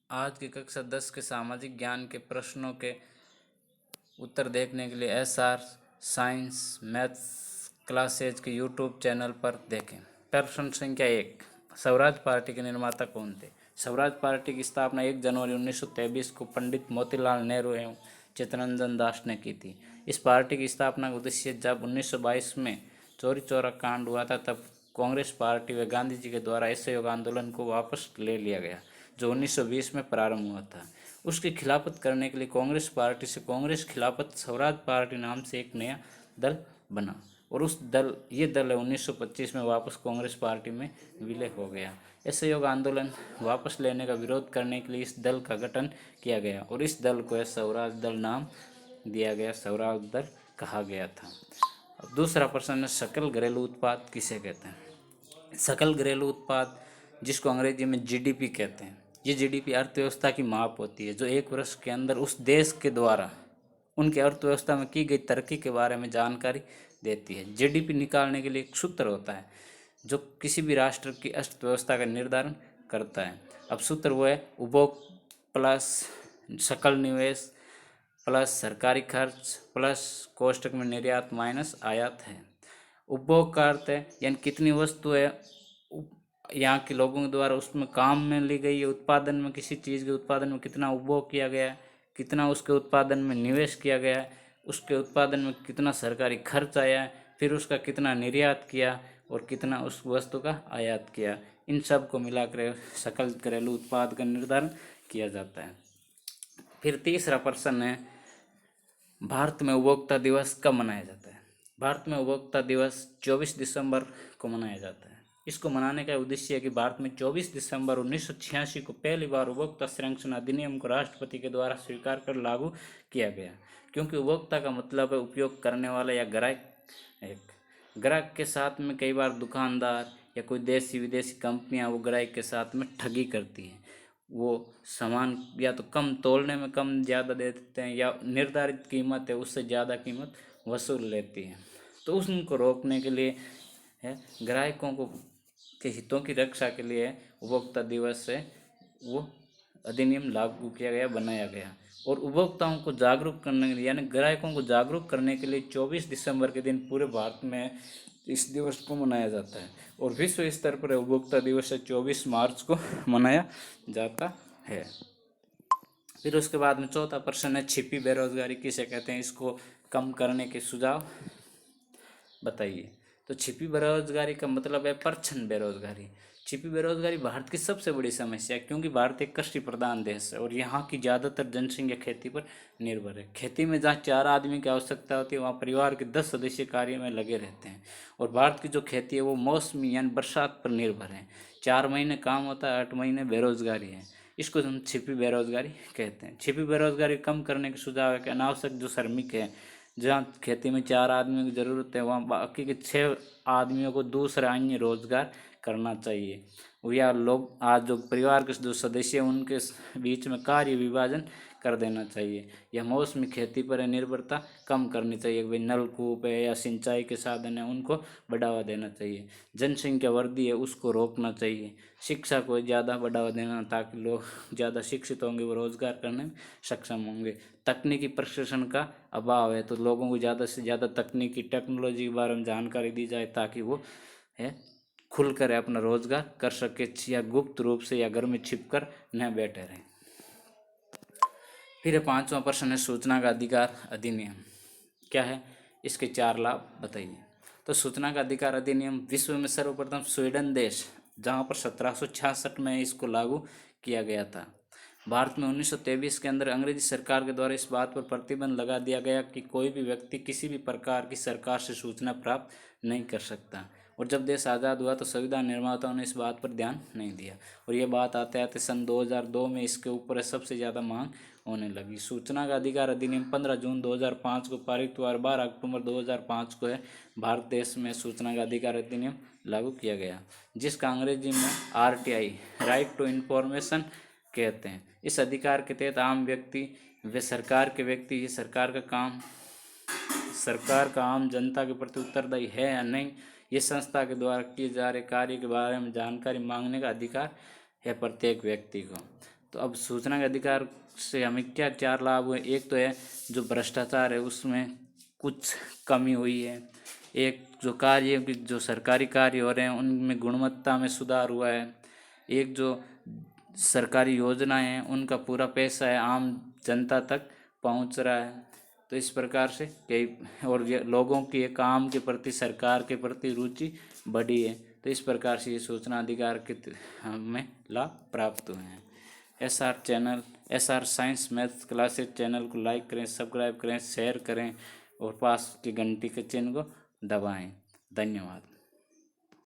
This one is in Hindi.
आज की कक्षा 10 के सामाजिक ज्ञान के प्रश्नों के उत्तर देखने के लिए एसआर साइंस मैथ्स क्लासेज के यूट्यूब चैनल पर देखें। प्रश्न संख्या 1, स्वराज पार्टी के निर्माता कौन थे? स्वराज पार्टी की स्थापना 1 जनवरी 1923 को पंडित मोतीलाल नेहरू एवं चित्तरंजन दास ने की थी। इस पार्टी की स्थापना का उद्देश्य जब 1922 में चौरी चौरा कांड हुआ था, तब कांग्रेस पार्टी व गांधी जी के द्वारा असहयोग आंदोलन को वापस ले लिया गया, जो 1920 में प्रारंभ हुआ था। उसकी खिलाफत करने के लिए कांग्रेस पार्टी से कांग्रेस खिलाफत स्वराज पार्टी नाम से एक नया दल बना और ये दल 1925 में वापस कांग्रेस पार्टी में विलय हो गया। असहयोग आंदोलन वापस लेने का विरोध करने के लिए इस दल का गठन किया गया और इस दल को स्वराज दल नाम दिया गया, स्वराज दल कहा गया था। अब दूसरा प्रश्न है, सकल घरेलू उत्पाद किसे कहते हैं? सकल घरेलू उत्पाद, जिसको अंग्रेजी में जीडीपी कहते हैं, ये जीडीपी अर्थव्यवस्था की माप होती है जो एक वर्ष के अंदर उस देश के द्वारा उनकी अर्थव्यवस्था में की गई तरक्की के बारे में जानकारी देती है। जीडीपी निकालने के लिए एक सूत्र होता है जो किसी भी राष्ट्र की अर्थव्यवस्था का निर्धारण करता है। अब सूत्र वो है, उपभोग प्लस सकल निवेश प्लस सरकारी खर्च प्लस कोष्टक में निर्यात माइनस आयात है। उपभोग का अर्थ है यानी कितनी वस्तु है यहाँ के लोगों के द्वारा उसमें काम में ली गई है, उत्पादन में किसी चीज़ के उत्पादन में कितना उपभोग किया गया है, कितना उसके उत्पादन में निवेश किया गया है, उसके उत्पादन में कितना सरकारी खर्च आया है, फिर उसका कितना निर्यात किया और कितना उस वस्तु का आयात किया। इन सब को मिलाकर सकल घरेलू उत्पाद का निर्धारण किया जाता है। फिर तीसरा प्रश्न है, भारत में उपभोक्ता दिवस कब मनाया जाता है? भारत में उपभोक्ता दिवस 24 दिसंबर को मनाया जाता है। इसको मनाने का उद्देश्य है कि भारत में 24 दिसंबर 1986 को पहली बार उपभोक्ता संरक्षण अधिनियम को राष्ट्रपति के द्वारा स्वीकार कर लागू किया गया, क्योंकि उपभोक्ता का मतलब है उपयोग करने वाला या ग्राहक। ग्राहक के साथ में कई बार दुकानदार या कोई देसी विदेशी कंपनियां वो ग्राहक के साथ में ठगी करती हैं। वो सामान या तो कम तोलने में कम ज़्यादा दे देते हैं या निर्धारित कीमत है उससे ज़्यादा कीमत वसूल लेती है। तो उनको रोकने के लिए है, ग्राहकों को के हितों की रक्षा के लिए उपभोक्ता दिवस से वो अधिनियम लागू किया गया, बनाया गया। और उपभोक्ताओं को जागरूक करने के लिए यानी ग्राहकों को जागरूक करने के लिए 24 दिसंबर के दिन पूरे भारत में इस दिवस को मनाया जाता है और विश्व स्तर पर उपभोक्ता दिवस 24 मार्च को मनाया जाता है। फिर उसके बाद में चौथा प्रश्न है, छिपी बेरोजगारी किसे कहते हैं? इसको कम करने के सुझाव बताइए। तो छिपी बेरोजगारी का मतलब है परछन बेरोजगारी। छिपी बेरोजगारी भारत की सबसे बड़ी समस्या है, क्योंकि भारत एक कृषि प्रधान देश है और यहाँ की ज़्यादातर जनसंख्या खेती पर निर्भर है। खेती में जहाँ 4 आदमी की आवश्यकता होती है, वहाँ परिवार के 10 सदस्य कार्य में लगे रहते हैं। और भारत की जो खेती है वो मौसमी यानी बरसात पर निर्भर है। 4 महीने काम होता है, 8 महीने बेरोजगारी है। इसको हम छिपी बेरोजगारी कहते हैं। छिपी बेरोजगारी कम करने के सुझाव है कि अनावश्यक जो श्रमिक है, जहाँ खेती में 4 आदमियों की ज़रूरत है, वहाँ बाकी के 6 आदमियों को दूसरा अन्य रोजगार करना चाहिए। या लोग आज जो परिवार के जो सदस्य हैं उनके बीच में कार्य विभाजन कर देना चाहिए। यह मौसमी खेती पर निर्भरता कम करनी चाहिए। भाई नलकूप है या सिंचाई के साधन है उनको बढ़ावा देना चाहिए। जनसंख्या वृद्धि है उसको रोकना चाहिए। शिक्षा को ज़्यादा बढ़ावा देना ताकि लोग ज़्यादा शिक्षित होंगे, वो रोजगार करने में सक्षम होंगे। तकनीकी प्रशिक्षण का अभाव है तो लोगों को ज़्यादा से ज़्यादा टेक्नोलॉजी के बारे में जानकारी दी जाए ताकि वो है खुलकर अपना रोजगार कर सके या गुप्त रूप से या घर में छिपकर न बैठे रहें। फिर 5वां प्रश्न है, सूचना का अधिकार अधिनियम क्या है? इसके 4 लाभ बताइए। तो सूचना का अधिकार अधिनियम विश्व में सर्वप्रथम स्वीडन देश, जहाँ पर 1766 में इसको लागू किया गया था। भारत में 1923 के अंदर अंग्रेजी सरकार के द्वारा इस बात पर प्रतिबंध लगा दिया गया कि कोई भी व्यक्ति किसी भी प्रकार की सरकार से सूचना प्राप्त नहीं कर सकता। और जब देश आज़ाद हुआ तो संविधान निर्माताओं ने इस बात पर ध्यान नहीं दिया और ये बात आते आते सन 2002 में इसके ऊपर सबसे ज़्यादा मांग होने लगी। सूचना का अधिकार अधिनियम 15 जून 2005 को पारित हुआ और 12 अक्टूबर 2005 को है भारत देश में सूचना का अधिकार अधिनियम लागू किया गया, जिसका अंग्रेजी में RTI राइट टू इन्फॉर्मेशन कहते हैं। इस अधिकार के तहत आम व्यक्ति व सरकार के व्यक्ति ये सरकार का आम जनता के प्रति उत्तरदायी है या नहीं, ये संस्था के द्वारा किए जा रहे कार्य के बारे में जानकारी मांगने का अधिकार है प्रत्येक व्यक्ति को। तो अब सूचना के अधिकार से हमें क्या चार लाभ हुए। एक तो है जो भ्रष्टाचार है उसमें कुछ कमी हुई है। एक जो कार्य जो सरकारी कार्य हो रहे हैं उनमें गुणवत्ता में सुधार हुआ है। एक जो सरकारी योजनाएं हैं उनका पूरा पैसा है आम जनता तक पहुंच रहा है। तो इस प्रकार से कई और लोगों की काम के प्रति सरकार के प्रति रुचि बढ़ी है। तो इस प्रकार से ये सूचना अधिकार के हमें लाभ प्राप्त हुए हैं। SR science maths classes channel को लाइक करें, सब्सक्राइब करें, शेयर करें और पास की घंटी के चिन्ह को दबाएं। धन्यवाद।